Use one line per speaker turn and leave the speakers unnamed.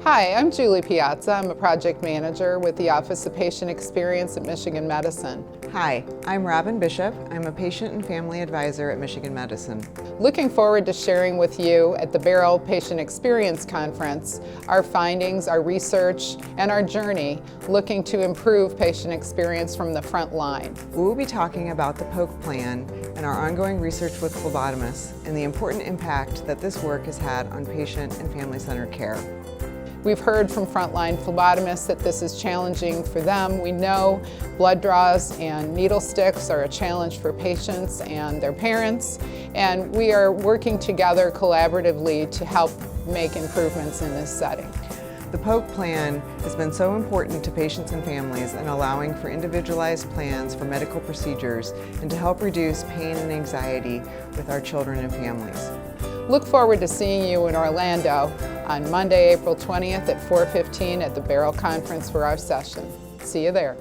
Hi, I'm Julie Piazza. I'm a project manager with the Office of Patient Experience at Michigan Medicine.
Hi, I'm Robyn Bishop. I'm a patient and family advisor at Michigan Medicine.
Looking forward to sharing with you at the Beryl Patient Experience Conference our findings, our research, and our journey looking to improve patient experience from the front line.
We will be talking about the POKE plan and our ongoing research with phlebotomists and the important impact that this work has had on patient and family-centered care.
We've heard from frontline phlebotomists that this is challenging for them. We know blood draws and needle sticks are a challenge for patients and their parents, and we are working together collaboratively to help make improvements in this setting.
The POKE plan has been so important to patients and families in allowing for individualized plans for medical procedures and to help reduce pain and anxiety with our children and families.
Look forward to seeing you in Orlando on Monday, April 20th at 4:15 at the Beryl Conference for our session. See you there.